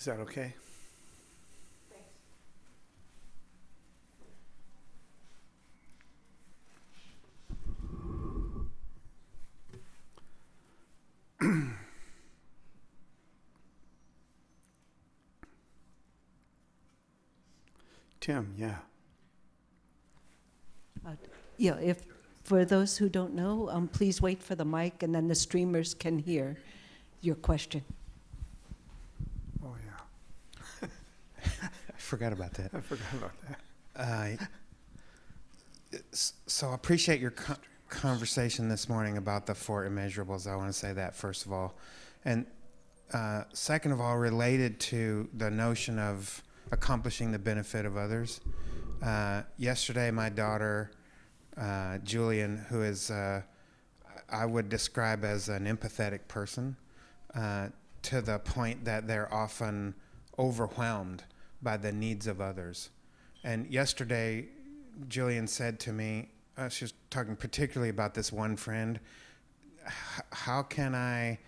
Is that okay? Tim, yeah. Yeah, if, for those who don't know, please wait for the mic and then the streamers can hear your question. Oh, yeah. I forgot about that. I forgot about that. So I appreciate your conversation this morning about the four immeasurables. I want to say that first of all. And second of all, related to the notion of accomplishing the benefit of others. Yesterday, my daughter, Julian, who is, I would describe as an empathetic person, to the point that they're often overwhelmed by the needs of others. And yesterday, Julian said to me, she was talking particularly about this one friend, how can I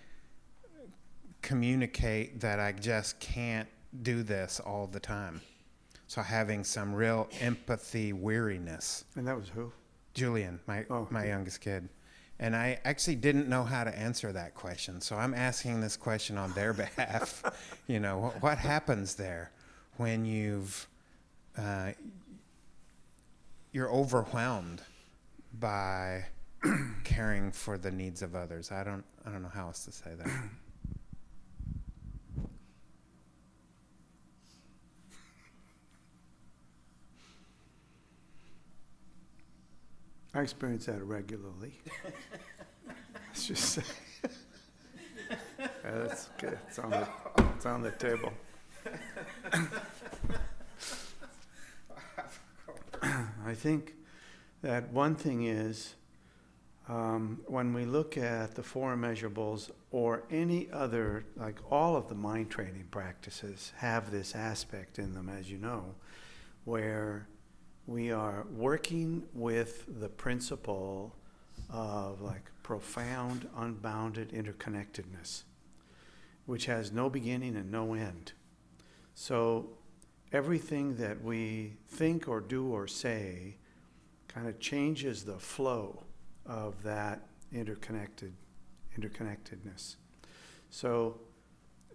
communicate that I just can't do this all the time? So having some real empathy weariness. And that was who? Julian, my youngest kid. And I actually didn't know how to answer that question. So I'm asking this question on their behalf. You know, what happens there when you're overwhelmed by caring for the needs of others? I don't know how else to say that. I experience that regularly. Let's just say. That's good. It's on the table. I think that one thing is when we look at the four immeasurables or any other, like all of the mind training practices have this aspect in them, as you know, where we are working with the principle of like profound, unbounded interconnectedness, which has no beginning and no end. So everything that we think or do or say kind of changes the flow of that interconnectedness. So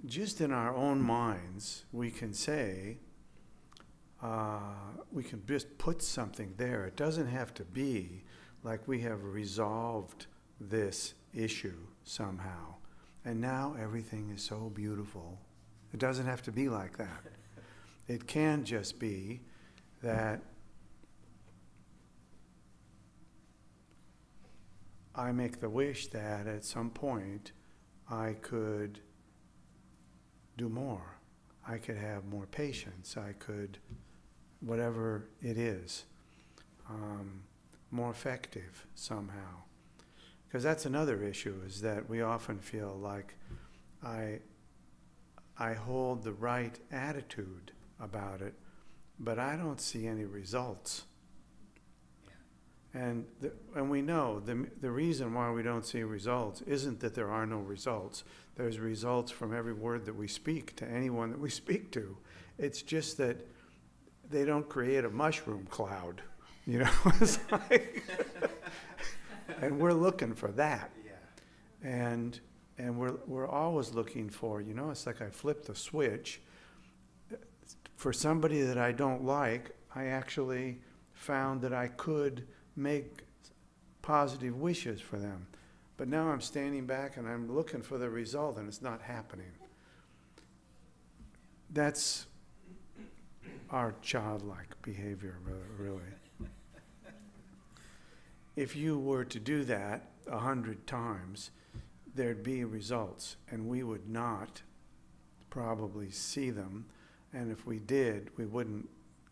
just in our own minds, we can say, we can just put something there. It doesn't have to be like we have resolved this issue somehow. And now everything is so beautiful. It doesn't have to be like that. It can just be that I make the wish that at some point I could do more. I could have more patience. I could, whatever it is, more effective somehow. Because that's another issue, is that we often feel like I hold the right attitude about it, but I don't see any results. And we know the reason why we don't see results isn't that there are no results. There's results from every word that we speak to anyone that we speak to. It's just that they don't create a mushroom cloud, you know. It's like and we're looking for that. Yeah. And we're always looking for, you know, it's like I flipped the switch. For somebody that I don't like, I actually found that I could make positive wishes for them. But now I'm standing back and I'm looking for the result and it's not happening. That's our childlike behavior, really. If you were to do that 100 times, there'd be results, and we would not probably see them. And if we did, we wouldn't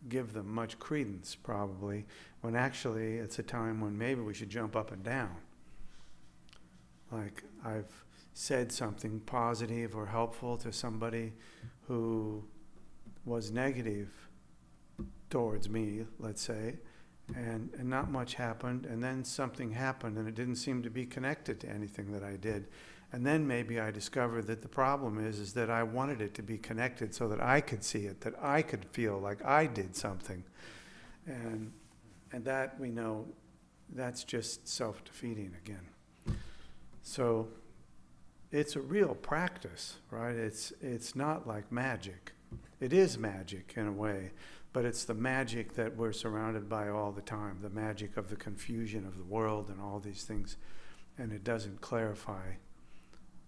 give them much credence, probably, when actually it's a time when maybe we should jump up and down. Like I've said something positive or helpful to somebody who was negative towards me, let's say, And not much happened, and then something happened, and it didn't seem to be connected to anything that I did. And then maybe I discovered that the problem is that I wanted it to be connected so that I could see it, that I could feel like I did something. And that, we know, that's just self-defeating again. So it's a real practice, right? It's not like magic. It is magic in a way, but it's the magic that we're surrounded by all the time, the magic of the confusion of the world and all these things. And it doesn't clarify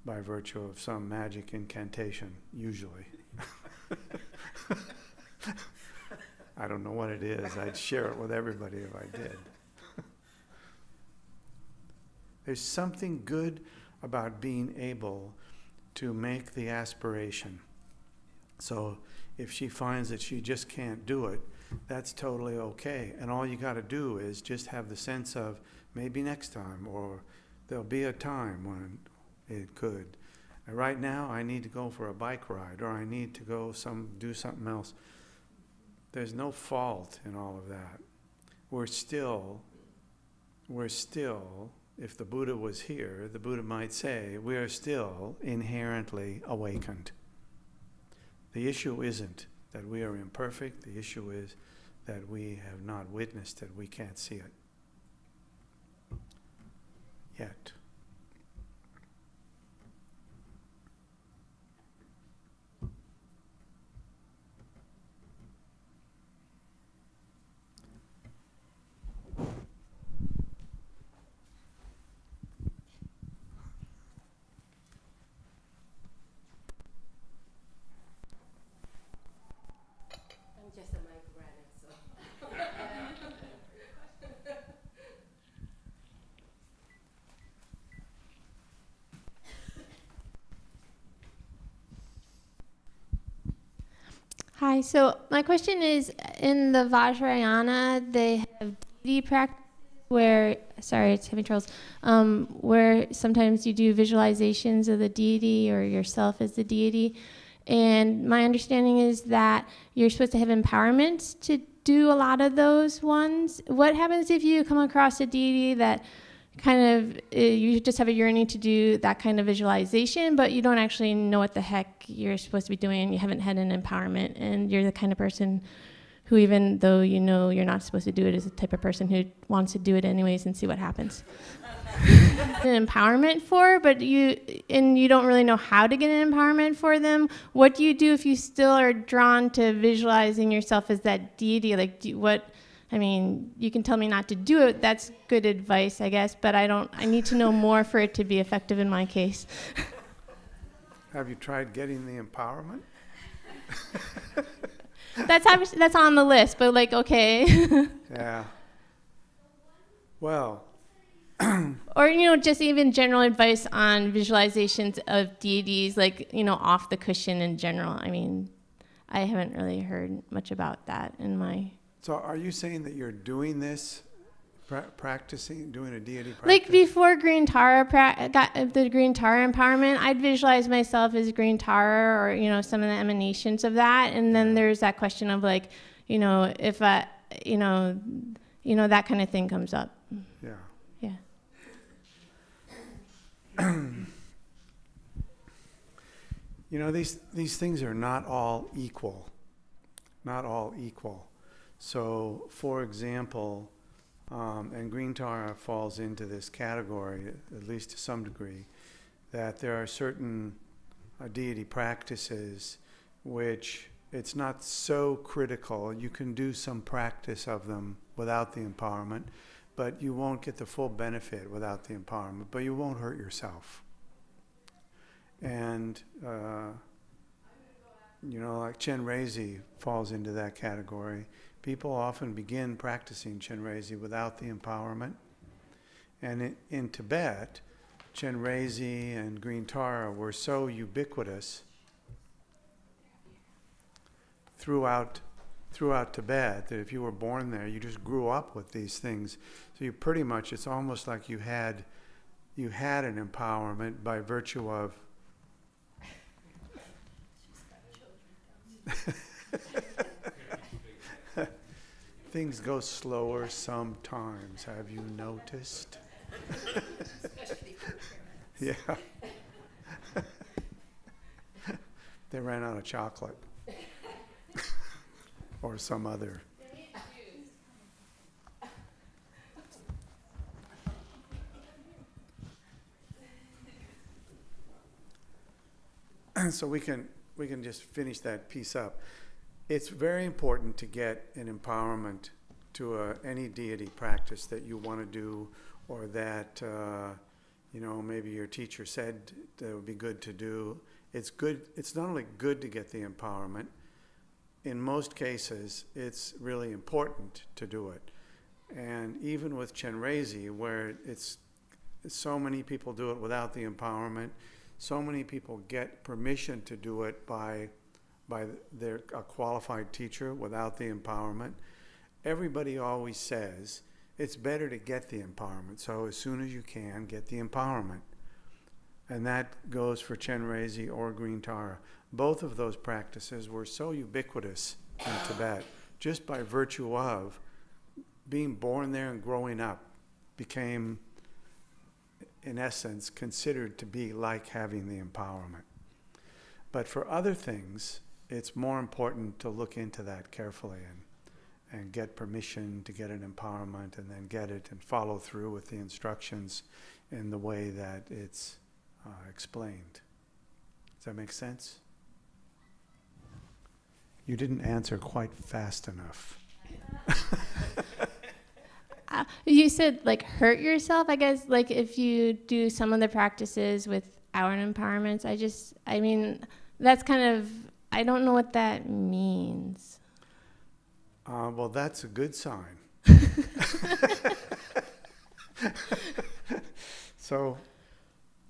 by virtue of some magic incantation, usually. I don't know what it is. I'd share it with everybody if I did. There's something good about being able to make the aspiration. So if she finds that she just can't do it, that's totally okay. And all you got to do is just have the sense of maybe next time, or there'll be a time when it could. And right now, I need to go for a bike ride, or I need to go do something else. There's no fault in all of that. We're still, if the Buddha was here, the Buddha might say, we are still inherently awakened. The issue isn't that we are imperfect. The issue is that we have not witnessed it. We can't see it yet. Just a mic running, so. Hi, so my question is, in the Vajrayana, they have deity practices where, sorry, it's having troubles, where sometimes you do visualizations of the deity or yourself as the deity. And my understanding is that you're supposed to have empowerment to do a lot of those ones. What happens if you come across a deity that kind of, you just have a yearning to do that kind of visualization, but you don't actually know what the heck you're supposed to be doing, and you haven't had an empowerment, and you're the kind of person who, even though you know you're not supposed to do it, is the type of person who wants to do it anyways and see what happens. An empowerment for, but you don't really know how to get an empowerment for them. What do you do if you still are drawn to visualizing yourself as that deity? Like, I mean, you can tell me not to do it. That's good advice, I guess, but I need to know more for it to be effective in my case. Have you tried getting the empowerment? That's on the list, but like, okay. Yeah. Well. Or, just even general advice on visualizations of deities, like, off the cushion in general. I mean, I haven't really heard much about that in my... So are you saying that you're doing this, practicing, doing a deity practice? Like before Green Tara got the Green Tara empowerment, I'd visualize myself as Green Tara, or, some of the emanations of that. And then there's that question of like, if I, that kind of thing comes up. Yeah. Yeah. These things are not all equal. Not all equal. So, for example, and Green Tara falls into this category, at least to some degree, that there are certain deity practices which it's not so critical. You can do some practice of them without the empowerment, but you won't get the full benefit without the empowerment, but you won't hurt yourself. And, like Chenrezig falls into that category. People often begin practicing Chenrezig without the empowerment. And in Tibet, Chenrezig and Green Tara were so ubiquitous throughout Tibet that if you were born there, you just grew up with these things. So you pretty much, it's almost like you had an empowerment by virtue of things go slower sometimes. Have you noticed? Yeah. They ran out of chocolate. Or some other. So we can just finish that piece up. It's very important to get an empowerment to any deity practice that you want to do, or that maybe your teacher said that would be good to do. It's good. It's not only good to get the empowerment. In most cases, it's really important to do it. And even with Chenrezig, where it's so many people do it without the empowerment, so many people get permission to do it by a qualified teacher without the empowerment. Everybody always says it's better to get the empowerment. So as soon as you can, get the empowerment. And that goes for Chenrezig or Green Tara. Both of those practices were so ubiquitous in Tibet, just by virtue of being born there and growing up, became, in essence, considered to be like having the empowerment. But for other things, it's more important to look into that carefully and get permission to get an empowerment, and then get it and follow through with the instructions in the way that it's explained. Does that make sense? You didn't answer quite fast enough. You said like hurt yourself, I guess, like if you do some of the practices without empowerments. I mean, that's kind of, I don't know what that means. Well, that's a good sign. So,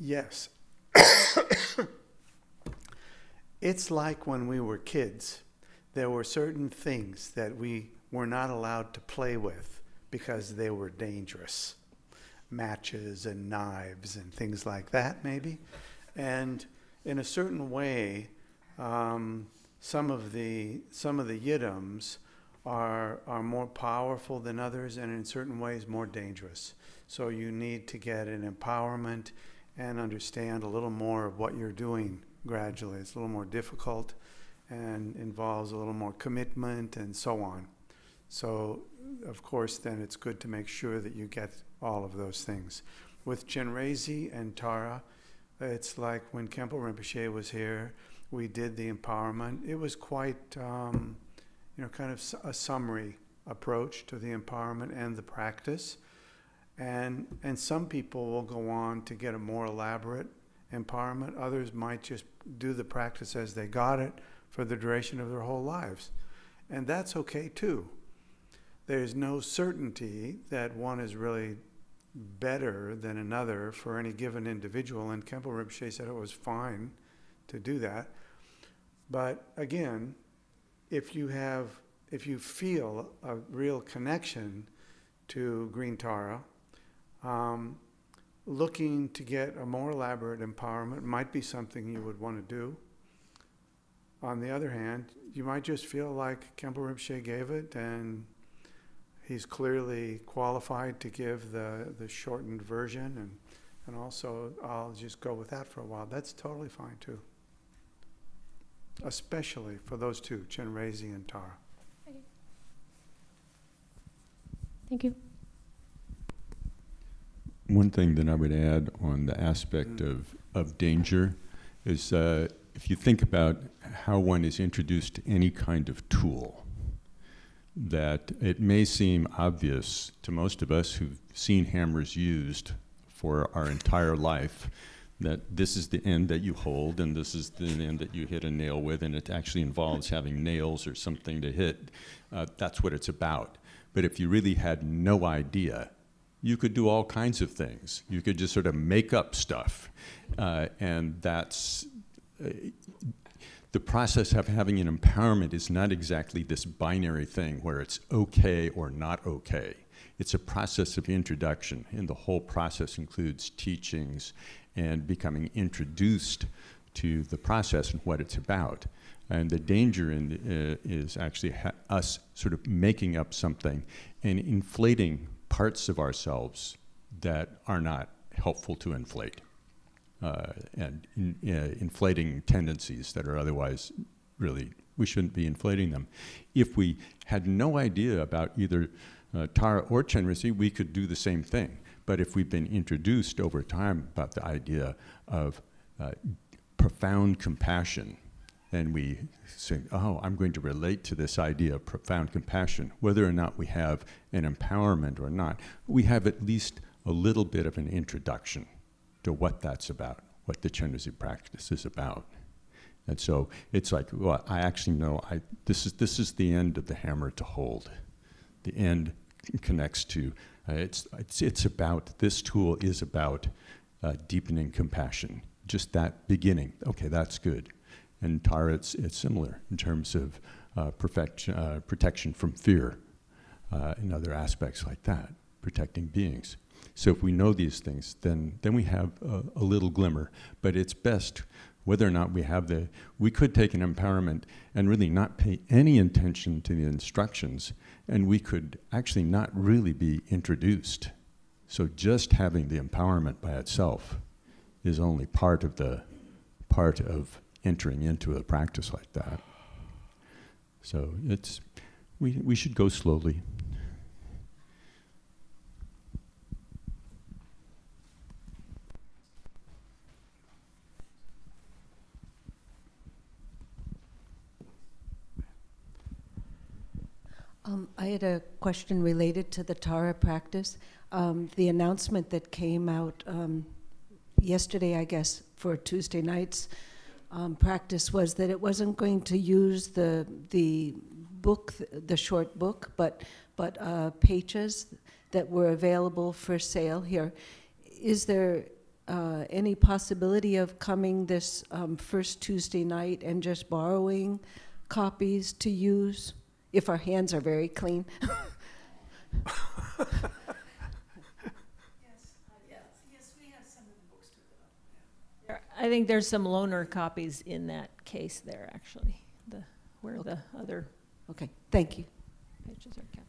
yes. It's like when we were kids, there were certain things that we were not allowed to play with because they were dangerous. Matches and knives and things like that, maybe. And in a certain way, some of the yidams are more powerful than others, and in certain ways more dangerous. So you need to get an empowerment and understand a little more of what you're doing gradually. It's a little more difficult and involves a little more commitment and so on. So, of course, then it's good to make sure that you get all of those things. With Chenrezig and Tara, it's like when Khenpo Rinpoche was here, we did the empowerment. It was quite, kind of a summary approach to the empowerment and the practice. And some people will go on to get a more elaborate empowerment. Others might just do the practice as they got it for the duration of their whole lives. And that's okay too. There's no certainty that one is really better than another for any given individual, and Khenpo Rinpoche said it was fine to do that. But again, if you feel a real connection to Green Tara, looking to get a more elaborate empowerment might be something you would want to do. On the other hand, you might just feel like Khenpo Rinpoche gave it, and he's clearly qualified to give the shortened version, and also I'll just go with that for a while. That's totally fine too. Especially for those two, Chenrezig and Tara. Okay. Thank you. One thing that I would add on the aspect of danger is if you think about how one is introduced to any kind of tool, that it may seem obvious to most of us who've seen hammers used for our entire life that this is the end that you hold and this is the end that you hit a nail with, and it actually involves having nails or something to hit. That's what it's about. But if you really had no idea, you could do all kinds of things. You could just sort of make up stuff. And that's the process of having an empowerment is not exactly this binary thing where it's okay or not okay. It's a process of introduction, and the whole process includes teachings and becoming introduced to the process and what it's about. And the danger is actually us sort of making up something and inflating parts of ourselves that are not helpful to inflate, and inflating tendencies that are otherwise really, we shouldn't be inflating them. If we had no idea about either Tara or Chenrezig, we could do the same thing. But if we've been introduced over time about the idea of profound compassion, and we say, oh, I'm going to relate to this idea of profound compassion, whether or not we have an empowerment or not, we have at least a little bit of an introduction to what that's about, what the Chenrezig practice is about. And so it's like, well, I actually know this is the end of the hammer to hold. The end connects to, it's about, this tool is about deepening compassion. Just that beginning, okay, that's good. And Tara, it's similar in terms of protection from fear and other aspects like that, protecting beings. So if we know these things, then we have a little glimmer. But it's best, whether or not we have we could take an empowerment and really not pay any attention to the instructions, and we could actually not really be introduced. So just having the empowerment by itself is only part of entering into a practice like that. So we should go slowly. I had a question related to the Tara practice. The announcement that came out yesterday, I guess, for Tuesday night's practice was that it wasn't going to use the book, the short book, but pages that were available for sale here. Is there any possibility of coming this first Tuesday night and just borrowing copies to use, if our hands are very clean? I think there's some loaner copies in that case there, actually, where Okay. the other Okay, thank you. pages are kept.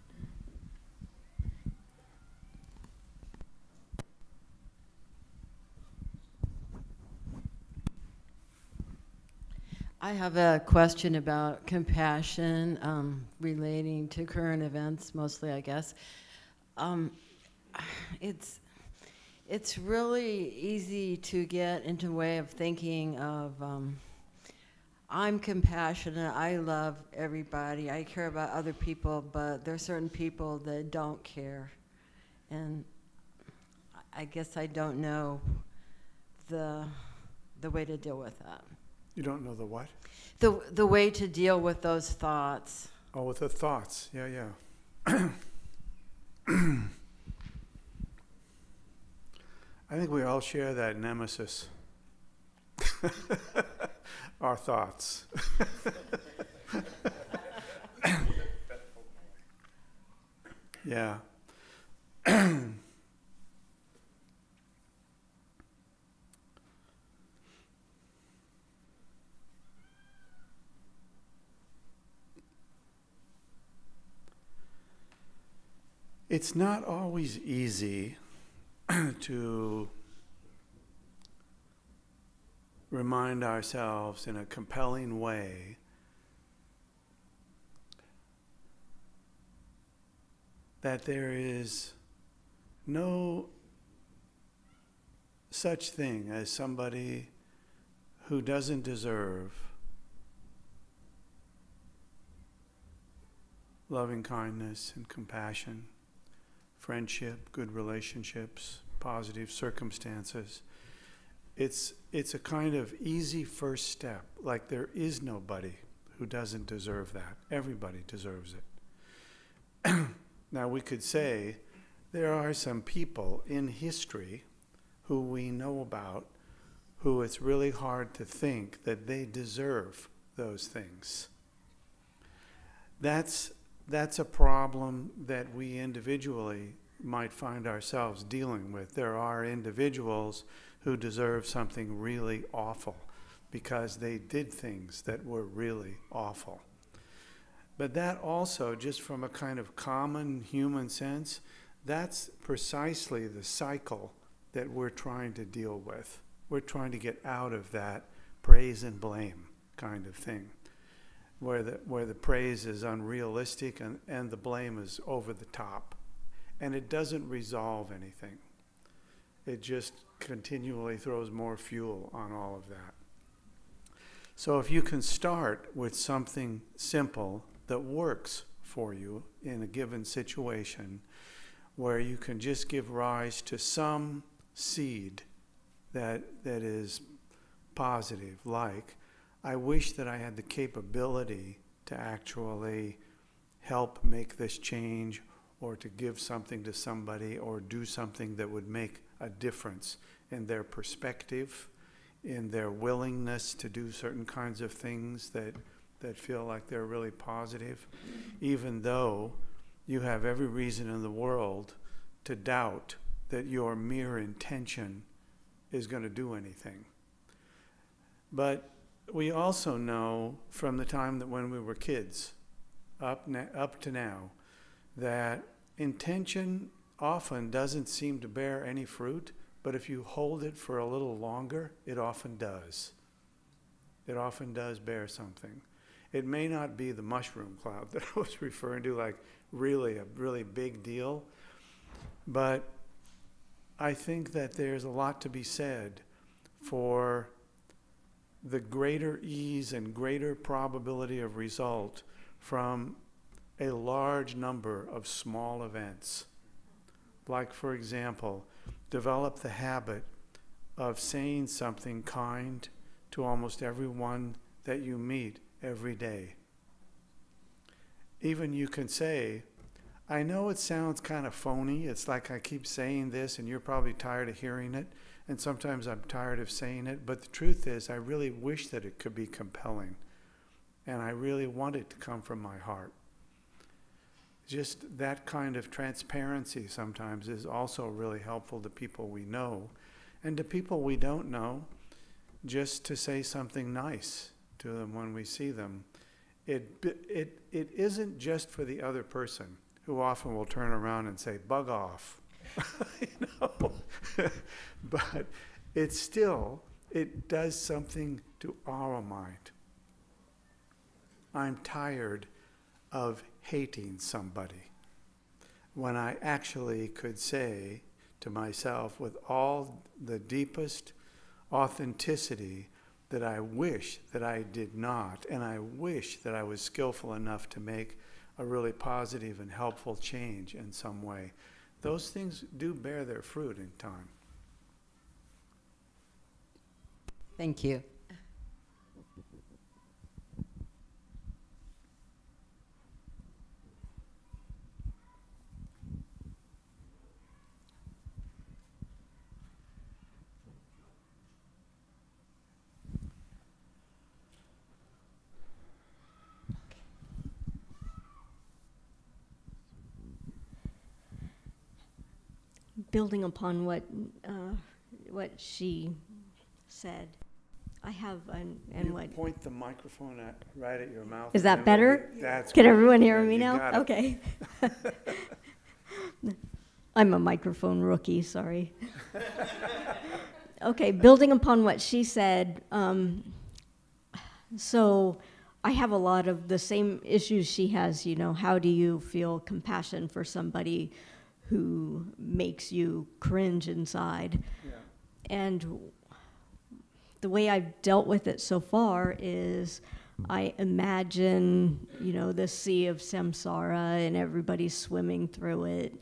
I have a question about compassion relating to current events, mostly, I guess. It's really easy to get into a way of thinking of, I'm compassionate, I love everybody, I care about other people, but there are certain people that don't care. And I guess I don't know the way to deal with that. You don't know the what? The way to deal with those thoughts. Oh, with the thoughts. Yeah, yeah. I think we all share that nemesis. Our thoughts. Yeah. It's not always easy to remind ourselves in a compelling way that there is no such thing as somebody who doesn't deserve loving kindness and compassion, friendship, good relationships, positive circumstances. It's a kind of easy first step, like there is nobody who doesn't deserve that. Everybody deserves it. Now we could say there are some people in history who we know about who it's really hard to think that they deserve those things. That's a problem that we individually might find ourselves dealing with. There are individuals who deserve something really awful. because they did things that were really awful. But that also, just from a kind of common human sense, that's precisely the cycle that we're trying to deal with. We're trying to get out of that praise and blame kind of thing, where the praise is unrealistic and the blame is over the top. And it doesn't resolve anything. It just continually throws more fuel on all of that. So if you can start with something simple that works for you in a given situation, where you can just give rise to some seed that is positive, like, I wish that I had the capability to actually help make this change, or to give something to somebody, or do something that would make a difference in their perspective, in their willingness to do certain kinds of things that feel like they're really positive, even though you have every reason in the world to doubt that your mere intention is going to do anything. But we also know from the time that when we were kids up to now, that intention often doesn't seem to bear any fruit, but if you hold it for a little longer, it often does. It often does bear something. It may not be the mushroom cloud that I was referring to, like really a really big deal, but I think that there's a lot to be said for the greater ease and greater probability of result from a large number of small events. Like, for example, develop the habit of saying something kind to almost everyone that you meet every day. Even you can say, I know it sounds kind of phony. It's like I keep saying this and you're probably tired of hearing it. And sometimes I'm tired of saying it. But the truth is, I really wish that it could be compelling. And I really want it to come from my heart. Just that kind of transparency sometimes is also really helpful to people we know. And to people we don't know, just to say something nice to them when we see them. It isn't just for the other person, who often will turn around and say, bug off. You know? But it does something to our mind. I'm tired of hating somebody, when I actually could say to myself with all the deepest authenticity that I wish that I did not, and I wish that I was skillful enough to make a really positive and helpful change in some way. Those things do bear their fruit in time. Thank you. Building upon what she said, I have You what point the microphone right at your mouth. is that and better? That's Can great. everyone hear Yeah, me you now? got it. Okay. I'm a microphone rookie. Sorry. Okay, building upon what she said. So I have a lot of the same issues she has. You know, how do you feel compassion for somebody who makes you cringe inside? Yeah. And the way I've dealt with it so far is I imagine, you know, the sea of samsara and everybody swimming through it.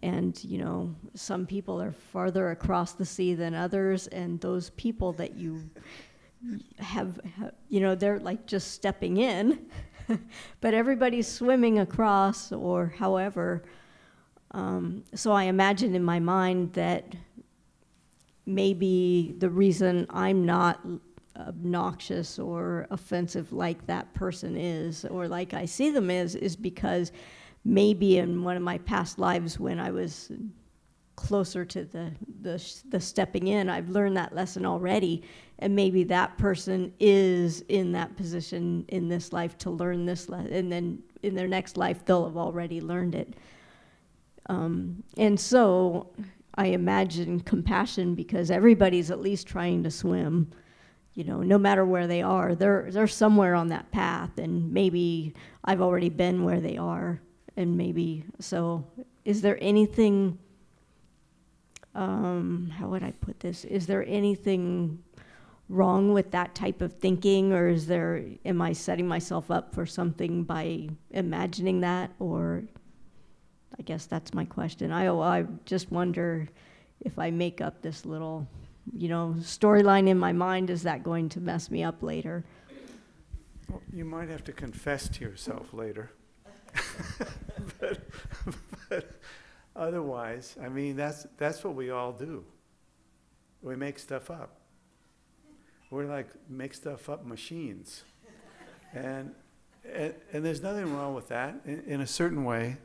And, you know, some people are farther across the sea than others, and those people that you have, you know, they're like just stepping in, but everybody's swimming across or however. So I imagine in my mind that maybe the reason I'm not obnoxious or offensive like that person is, or like I see them is because maybe in one of my past lives when I was closer to the stepping in. I've learned that lesson already, and maybe that person is in that position in this life to learn this lesson, and then in their next life they'll have already learned it. And so I imagine compassion, because everybody's at least trying to swim. You know, no matter where they are, they're somewhere on that path, and maybe I've already been where they are, and maybe so. Is there anything? How would I put this? Is there anything wrong with that type of thinking, or am I setting myself up for something by imagining that? Or I guess that's my question. I just wonder if I make up this little, storyline in my mind, is that going to mess me up later? Well, you might have to confess to yourself later. but otherwise, I mean, that's what we all do. We make stuff up. We're like make stuff up machines. And there's nothing wrong with that. In a certain way,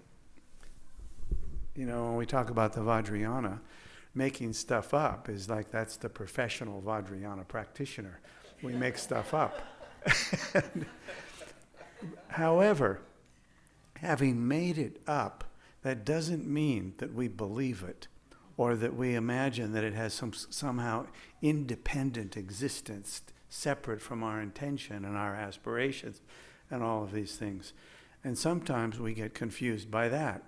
when we talk about the Vajrayana, making stuff up is like that's the professional Vajrayana practitioner. We make stuff up. However, having made it up, that doesn't mean that we believe it or that we imagine that it has somehow independent existence separate from our intention and our aspirations and all of these things. And sometimes we get confused by that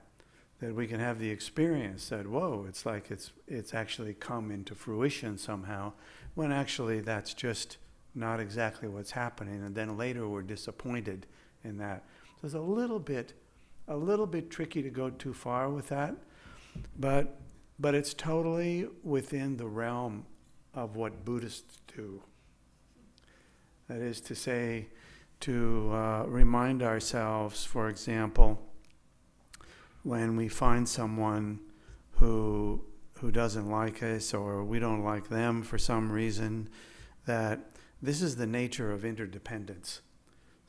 we can have the experience that, whoa, it's like it's actually come into fruition somehow, when actually that's just not exactly what's happening, and then later we're disappointed in that. So it's a little bit tricky to go too far with that, but it's totally within the realm of what Buddhists do. That is to say, to remind ourselves, for example, when we find someone who doesn't like us or we don't like them for some reason, that this is the nature of interdependence.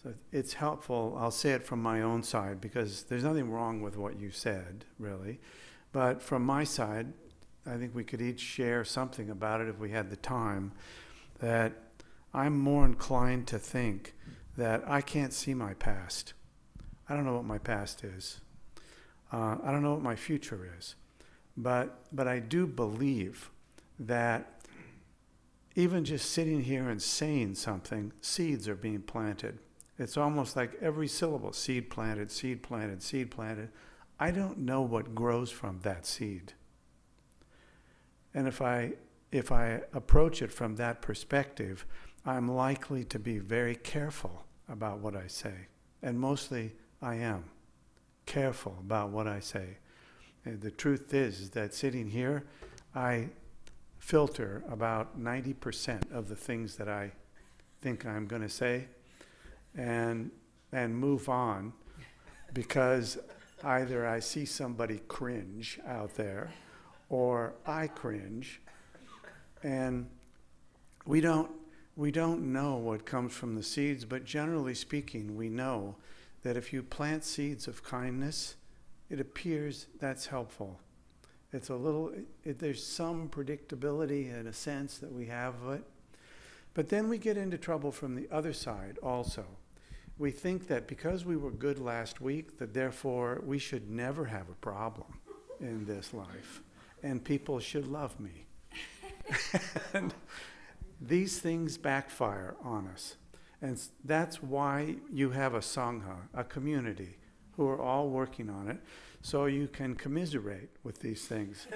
So it's helpful, I'll say it from my own side, because there's nothing wrong with what you said, really. But from my side, I think we could each share something about it if we had the time, that I'm more inclined to think that I can't see my past. I don't know what my past is. I don't know what my future is. But I do believe that even just sitting here and saying something, seeds are being planted. It's almost like every syllable, seed planted, seed planted, seed planted. I don't know what grows from that seed. And if I approach it from that perspective, I'm likely to be very careful about what I say. And mostly I am careful about what I say. And the truth is that sitting here, I filter about 90% of the things that I think I'm going to say and move on, because either I see somebody cringe out there or I cringe, and we don't know what comes from the seeds, but generally speaking, we know that if you plant seeds of kindness, it appears that's helpful. It's there's some predictability in a sense that we have of it. But then we get into trouble from the other side also. We think that because we were good last week, that therefore we should never have a problem in this life, and people should love me. And these things backfire on us. And that's why you have a Sangha, a community, who are all working on it, so you can commiserate with these things.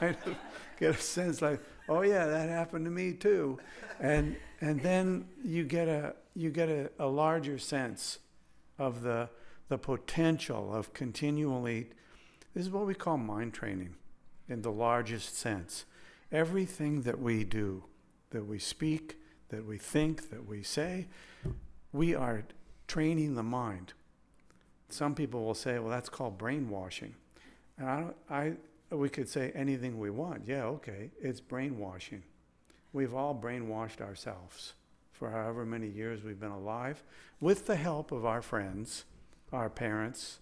Kind of get a sense like, oh yeah, that happened to me too. And then you get a larger sense of the potential of continually, this is what we call mind training in the largest sense. Everything that we do, that we speak, that we think, that we say, we are training the mind. Some people will say, well, that's called brainwashing. And we could say anything we want. Yeah, okay, it's brainwashing. We've all brainwashed ourselves for however many years we've been alive, with the help of our friends, our parents,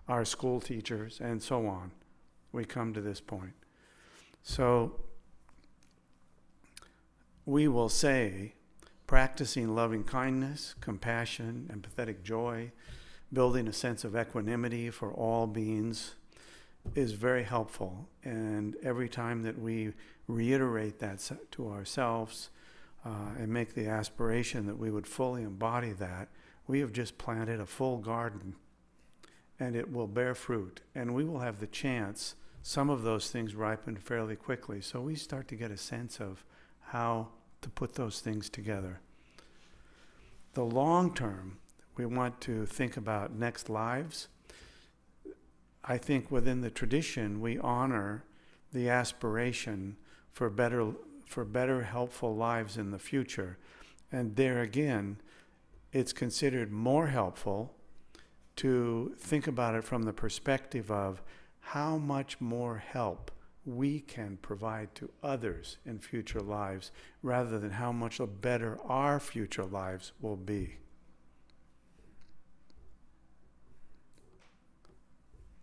our school teachers, and so on. we come to this point. So we will say practicing loving kindness, compassion, empathetic joy, building a sense of equanimity for all beings is very helpful. And every time that we reiterate that to ourselves and make the aspiration that we would fully embody that, we have just planted a full garden, and it will bear fruit. And we will have the chance, some of those things ripen fairly quickly. So we start to get a sense of how to put those things together. The long term, we want to think about next lives. I think within the tradition, we honor the aspiration for better, helpful lives in the future. And there again, it's considered more helpful to think about it from the perspective of how much more help we can provide to others in future lives, rather than how much better our future lives will be.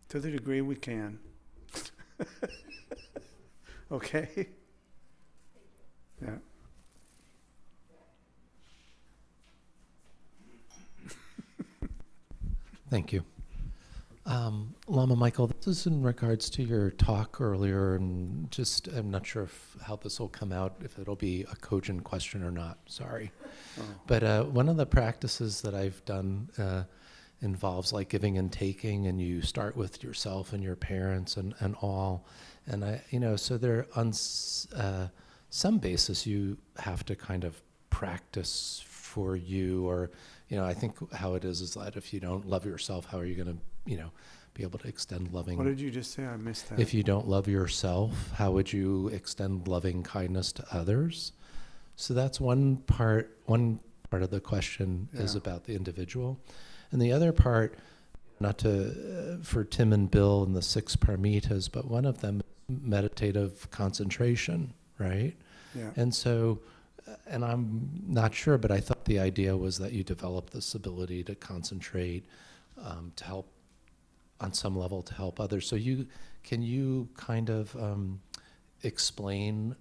To the degree we can. Okay? Yeah. Thank you. Lama Michael, this is in regards to your talk earlier, and just, I'm not sure how this will come out, if it'll be a cogent question or not, sorry. Oh. But one of the practices that I've done involves like giving and taking, and you start with yourself and your parents and all. And so there on some basis you have to kind of practice for you, or, I think how it is that if you don't love yourself, how are you going to, be able to extend loving? What did you just say? I missed that. If you don't love yourself, how would you extend loving kindness to others? So that's one part of the question is about the individual. And the other part, not to, for Tim and Bill and the 6 paramitas, but one of them is meditative concentration, right? Yeah. And so, and I'm not sure, but I thought the idea was that you develop this ability to concentrate, to help, on some level, to help others. So can you kind of explain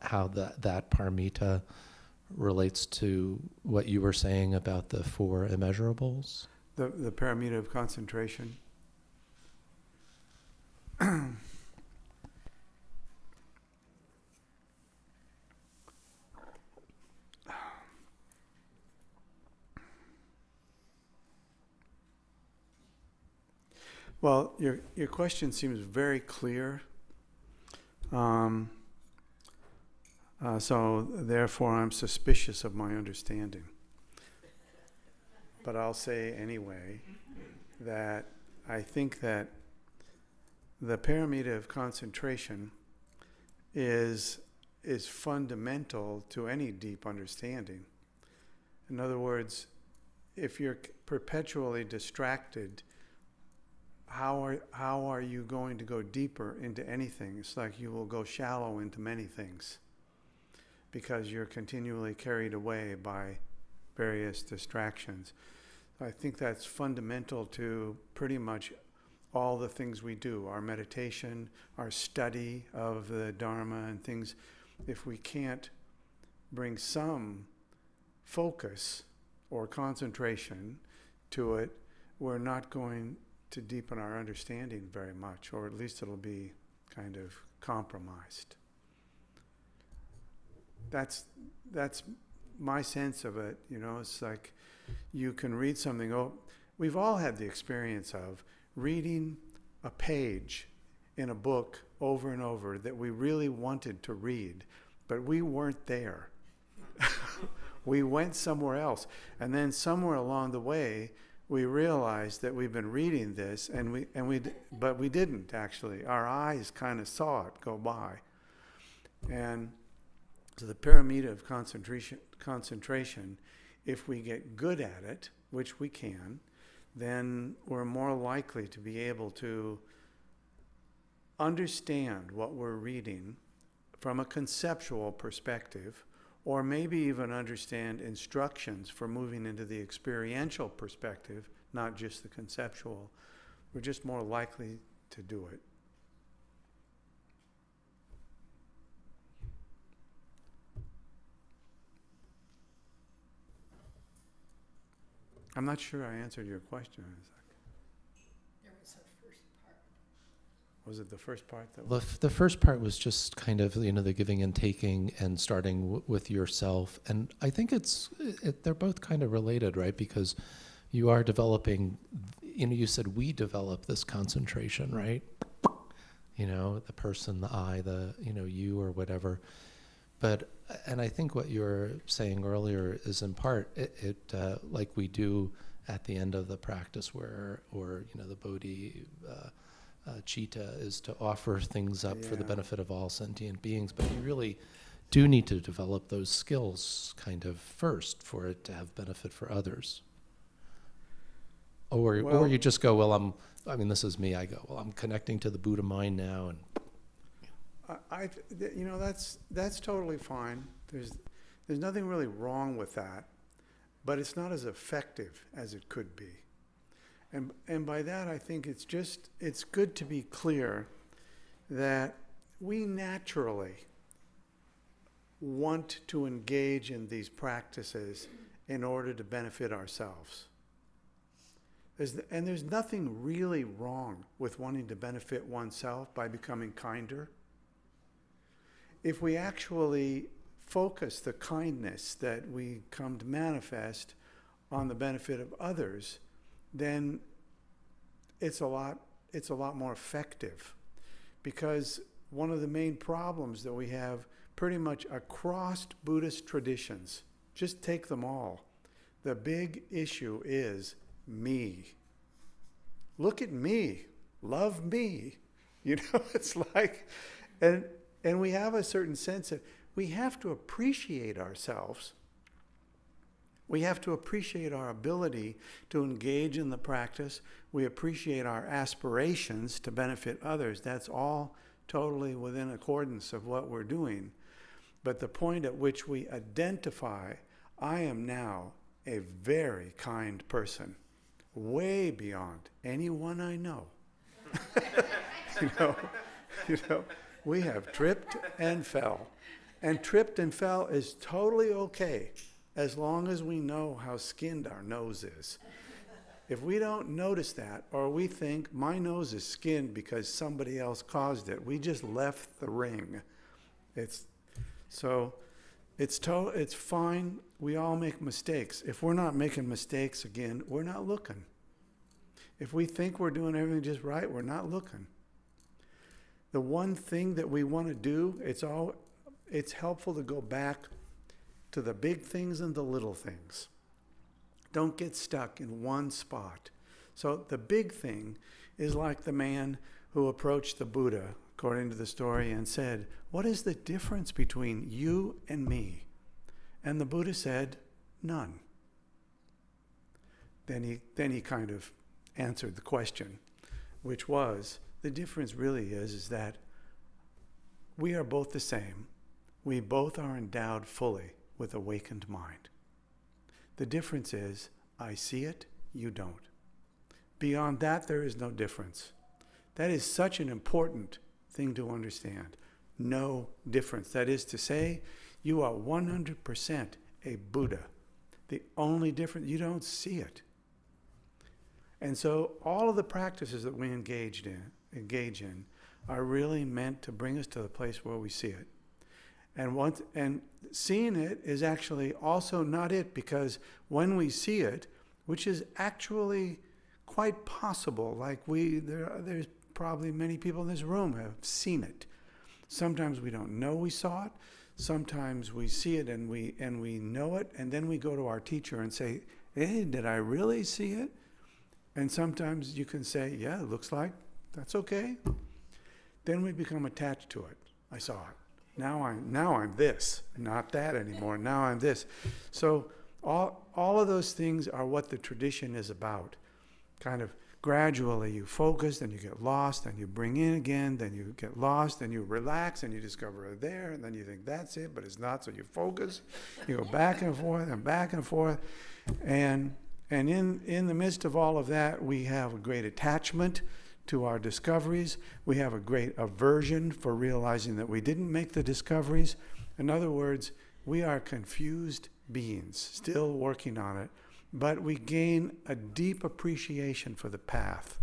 how that paramita relates to what you were saying about the 4 immeasurables? The paramita of concentration. Well, your question seems very clear. So therefore I'm suspicious of my understanding. But I'll say anyway that I think that the paramita of concentration is fundamental to any deep understanding. In other words, if you're perpetually distracted, how are you going to go deeper into anything? It's like you will go shallow into many things because you're continually carried away by various distractions. I think that's fundamental to pretty much all the things we do, our meditation, our study of the Dharma and things. If we can't bring some focus or concentration to it, we're not going to deepen our understanding very much, or at least it'll be kind of compromised. That's my sense of it. It's like you can read something. We've all had the experience of reading a page in a book over and over that we really wanted to read, but we weren't there. We went somewhere else, and then somewhere along the way we realized that we've been reading this, but we didn't actually. Our eyes kind of saw it go by. And so the paramita of concentration, if we get good at it, which we can, then we're more likely to be able to understand what we're reading from a conceptual perspective, or maybe even understand instructions for moving into the experiential perspective, not just the conceptual. We're just more likely to do it. I'm not sure I answered your question. Was it the first part that was? The first part was just kind of, the giving and taking and starting with yourself. And I think they're both kind of related, right? Because you are developing, you said we develop this concentration, right? The person, the I, you or whatever. But, and I think what you were saying earlier is in part, like we do at the end of the practice or the Bodhi, Chitta is to offer things up for the benefit of all sentient beings, but you really do need to develop those skills kind of first for it to have benefit for others. Or you just go, well, this is me. I go, well, I'm connecting to the Buddha mind now, and that's totally fine. There's nothing really wrong with that, but it's not as effective as it could be. And by that, I think it's good to be clear that we naturally want to engage in these practices in order to benefit ourselves. There's nothing really wrong with wanting to benefit oneself by becoming kinder. If we actually focus the kindness that we come to manifest on the benefit of others, then it's a lot more effective. Because one of the main problems that we have pretty much across Buddhist traditions, just take them all, the big issue is me. Look at me, love me. It's like, and we have a certain sense of, we have to appreciate ourselves. We have to appreciate our ability to engage in the practice. We appreciate our aspirations to benefit others. That's all totally within accordance of what we're doing. But the point at which we identify, I am now a very kind person, way beyond anyone I know. We have tripped and fell. And tripped and fell is totally okay, as long as we know how skinned our nose is. If we don't notice that, or we think my nose is skinned because somebody else caused it, we just left the ring. It's fine. We all make mistakes. If we're not making mistakes again, we're not looking. If we think we're doing everything just right, we're not looking. The one thing that we want to do, it's helpful to go back to the big things and the little things. Don't get stuck in one spot. So the big thing is like the man who approached the Buddha, according to the story, and said, "What is the difference between you and me?" And the Buddha said, "None." Then he kind of answered the question, which was, the difference really is that we are both the same. We both are endowed fully with awakened mind. The difference is, I see it, you don't. Beyond that, there is no difference. That is such an important thing to understand. No difference. That is to say, you are 100% a Buddha. The only difference, you don't see it. And so all of the practices that we engage in are really meant to bring us to the place where we see it. And seeing it is actually also not it, because when we see it, which is actually quite possible, like there's probably many people in this room have seen it. Sometimes we don't know we saw it. Sometimes we see it and we know it, and then we go to our teacher and say, "Hey, did I really see it?" And sometimes you can say, "Yeah, it looks like that's okay." Then we become attached to it. I saw it. Now I'm this, not that anymore. Now I'm this. So all of those things are what the tradition is about. Kind of gradually you focus, then you get lost, then you bring in again, then you get lost, then you relax, and you discover it there, and then you think that's it, but it's not, so you focus. You go back and forth and back and forth. And in the midst of all of that, we have a great attachment to our discoveries. We have a great aversion for realizing that we didn't make the discoveries. In other words, we are confused beings, still working on it. but we gain a deep appreciation for the path.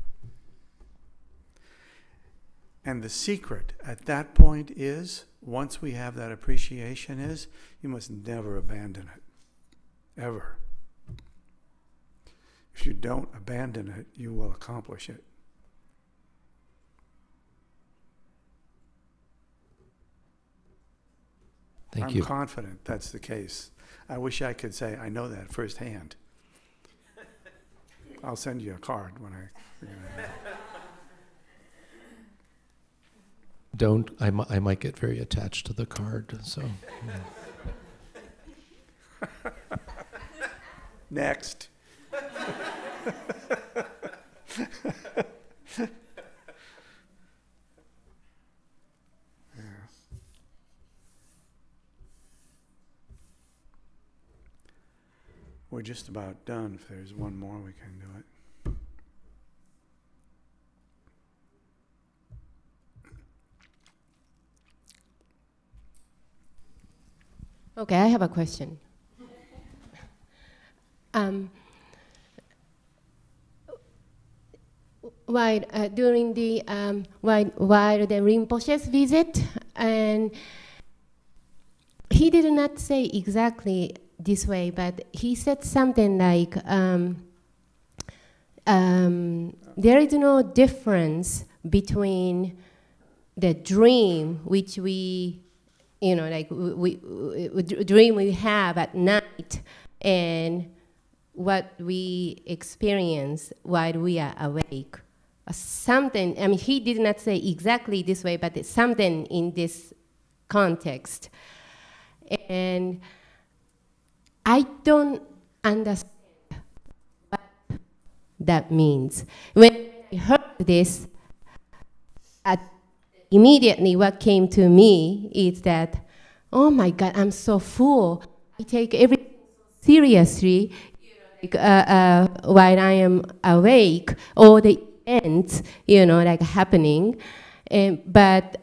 And the secret at that point is, once we have that appreciation, is you must never abandon it, ever. If you don't abandon it, you will accomplish it. Thank I'm you. confident that's the case. I wish I could say I know that firsthand. I'll send you a card when I figure it out. Don't, I might get very attached to the card, so. Next. We're just about done. If there's one more, we can do it. Okay, I have a question. During the while the Rinpoche's visit, and he did not say exactly this way, but he said something like, there is no difference between the dream which we, like we dream we have at night and what we experience while we are awake. Something, I mean, he did not say exactly this way, but it's something in this context. And I don't understand what that means. When I heard this, immediately what came to me is that, oh my God, I'm so full. I take everything seriously while I am awake, all the events, like happening. But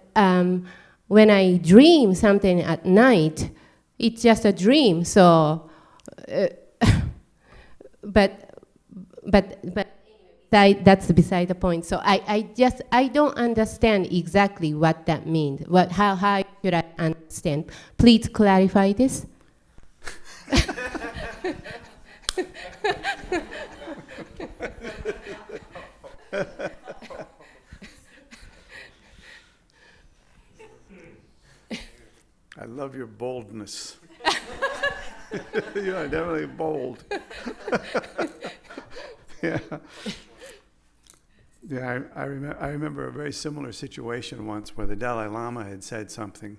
when I dream something at night, it's just a dream. So, but that's beside the point. So I don't understand exactly what that means. How should I understand? Please clarify this. I love your boldness. You are definitely bold. Yeah. Yeah, I remember a very similar situation once where the Dalai Lama had said something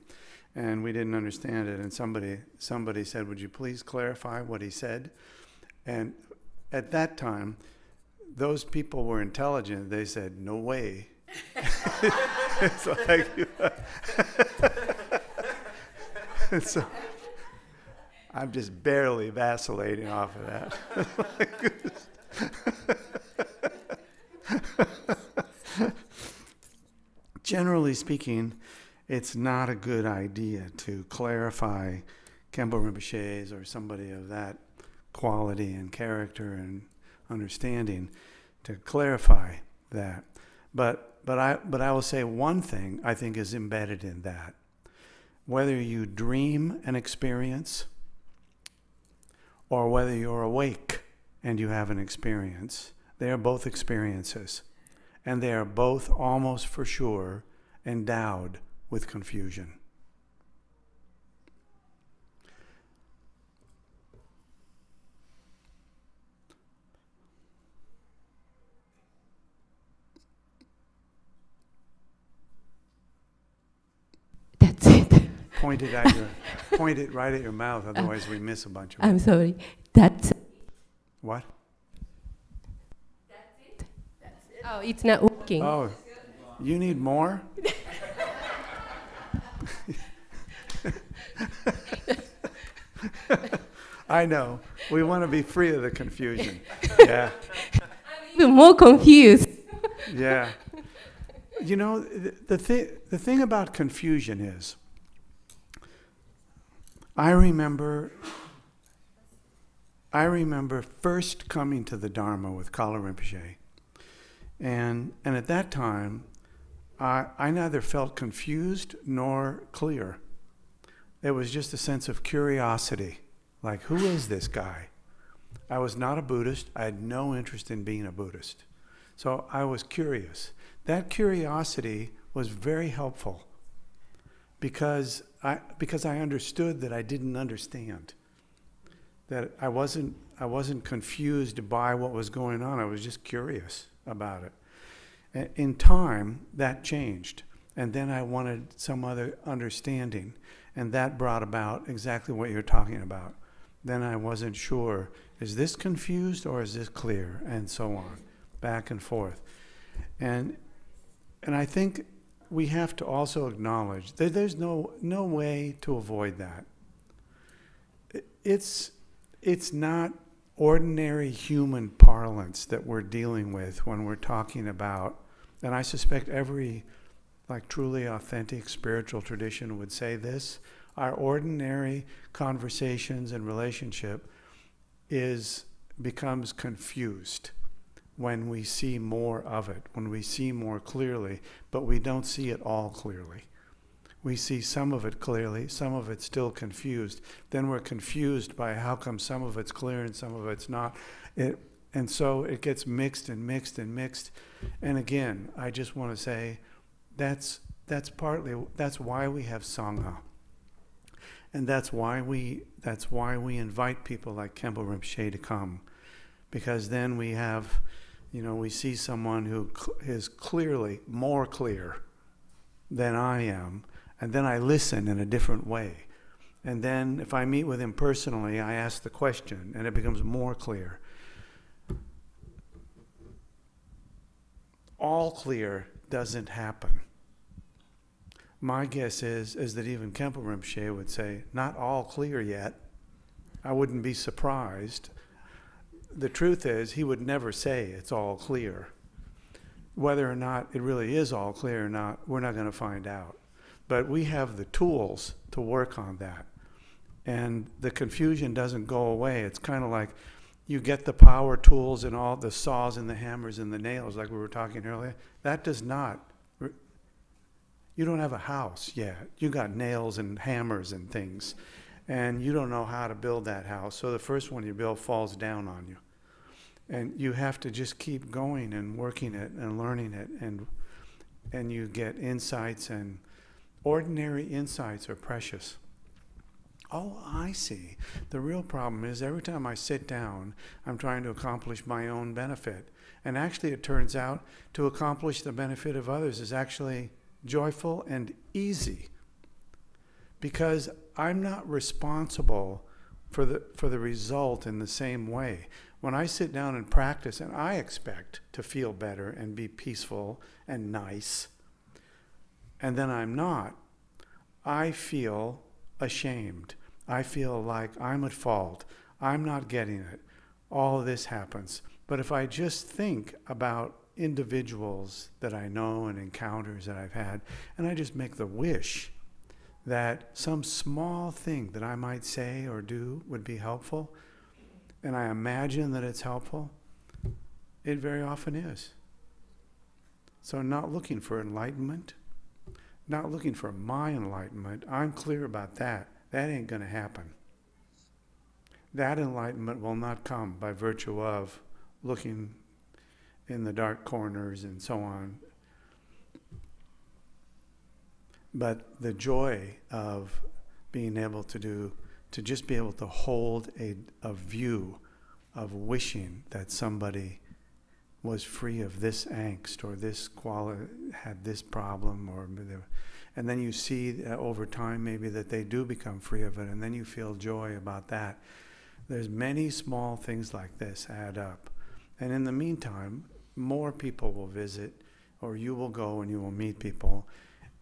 and we didn't understand it, and somebody said, would you please clarify what he said? And at that time, those people were intelligent. They said, no way. It's like, so I'm just barely vacillating off of that. Generally speaking, it's not a good idea to clarify Khenpo Rinpoche's or somebody of that quality and character and understanding to clarify that. But I will say one thing I think is embedded in that. Whether you dream an experience or whether you're awake and you have an experience, they are both experiences. And they are both almost for sure endowed with confusion. That's it. Point it right at your mouth, otherwise we miss a bunch of it. I'm sorry. That's What? Oh, it's not working. Oh, you need more? I know. We want to be free of the confusion. Yeah. I'm even more confused. Yeah. You know, the thing about confusion is, I remember I remember first coming to the Dharma with Kala Rinpoche. And at that time, I neither felt confused nor clear. It was just a sense of curiosity. Like, who is this guy? I was not a Buddhist. I had no interest in being a Buddhist. So I was curious. That curiosity was very helpful because I understood that I didn't understand. That I wasn't confused by what was going on. I was just curious about it. In time, that changed. And then I wanted some other understanding. And that brought about exactly what you're talking about. Then I wasn't sure, is this confused or is this clear? And so on, back and forth. And I think we have to also acknowledge that there's no way to avoid that. It's not ordinary human parlance that we're dealing with when we're talking about, and I suspect every truly authentic spiritual tradition would say this, our ordinary conversations and relationship becomes confused when we see more of it, when we see more clearly, but we don't see it all clearly. We see some of it clearly, some of it's still confused. Then we're confused by how come some of it's clear and some of it's not. And so it gets mixed and mixed and mixed. And again, I just want to say that's why we have Sangha. And that's why we invite people like Khenpo Rinpoche to come. Because then we have, we see someone who is clearly more clear than I am. And then I listen in a different way. And then if I meet with him personally, I ask the question, and it becomes more clear. All clear doesn't happen. My guess is that even Khenpo Rinpoche would say, not all clear yet. I wouldn't be surprised. The truth is, he would never say it's all clear. Whether or not it really is all clear or not, we're not going to find out. But we have the tools to work on that. And the confusion doesn't go away. It's kind of like you get the power tools and all the saws and the hammers and the nails, like we were talking earlier. That does not. You don't have a house yet. You got nails and hammers and things. And you don't know how to build that house. So the first one you build falls down on you. And you have to just keep going and working it and learning it. And you get insights, and ordinary insights are precious. Oh, I see. The real problem is every time I sit down, I'm trying to accomplish my own benefit. And actually it turns out to accomplish the benefit of others is actually joyful and easy. Because I'm not responsible for the result in the same way. When I sit down and practice, and I expect to feel better and be peaceful and nice, and then I'm not, I feel ashamed. I feel like I'm at fault. I'm not getting it. All of this happens. But if I just think about individuals that I know and encounters that I've had, and I just make the wish that some small thing that I might say or do would be helpful, and I imagine that it's helpful, it very often is. So not looking for enlightenment, not looking for my enlightenment. I'm clear about that. That ain't going to happen. That enlightenment will not come by virtue of looking in the dark corners and so on. But the joy of being able to just be able to hold a view of wishing that somebody was free of this angst or this had this problem, and then you see over time maybe that they do become free of it, and then you feel joy about that. There's many small things like this add up. And in the meantime, more people will visit, or you will go and you will meet people.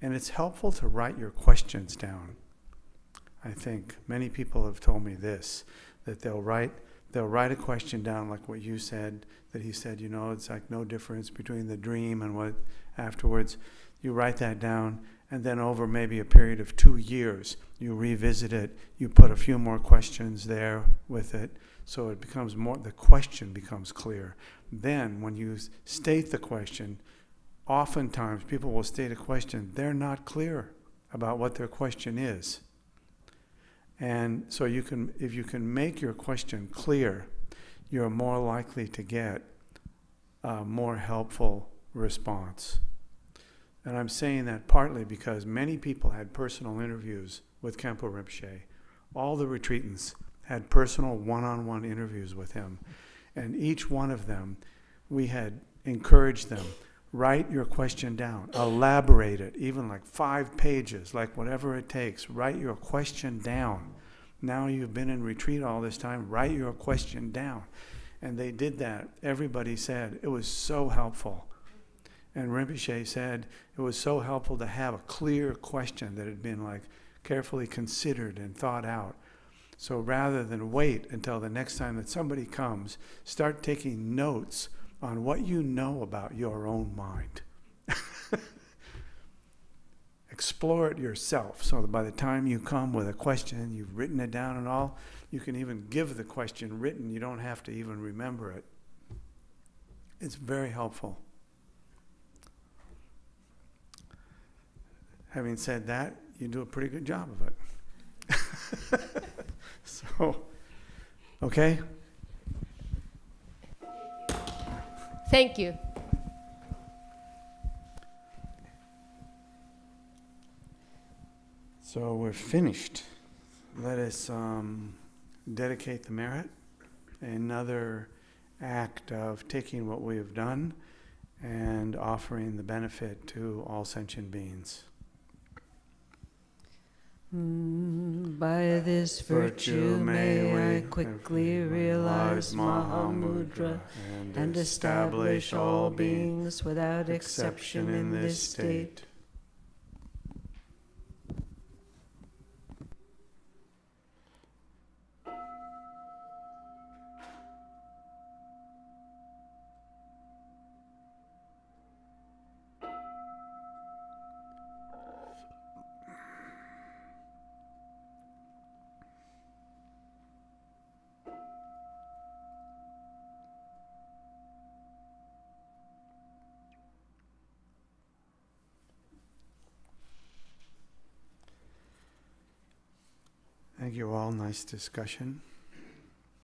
And it's helpful to write your questions down. I think many people have told me this, that they'll write a question down like what you said, that he said, it's like no difference between the dream and what afterwards. You write that down, And then over maybe a period of 2 years, you revisit it, you put a few more questions there with it, so it becomes more, the question becomes clear. Then when you state the question, oftentimes people will state a question, they're not clear about what their question is. And so you can, if you can make your question clear, you're more likely to get a more helpful response. And I'm saying that partly because many people had personal interviews with Khenpo Rinpoche. All the retreatants had personal one-on-one interviews with him. And each one of them, we had encouraged them, write your question down, elaborate it, even like 5 pages, like whatever it takes, write your question down. Now you've been in retreat all this time, write your question down. And they did that. Everybody said it was so helpful. And Rinpoche said it was so helpful to have a clear question that had been like carefully considered and thought out. So rather than wait until the next time that somebody comes, start taking notes on what you know about your own mind. Explore it yourself so that by the time you come with a question, you've written it down and all, you can even give the question written. You don't have to even remember it. It's very helpful. Having said that, you do a pretty good job of it. So, okay? Thank you. So we're finished. Let us dedicate the merit, another act of taking what we have done and offering the benefit to all sentient beings. By this virtue may I quickly realize Mahamudra and establish all beings without exception in this state. Thank you all. Nice discussion.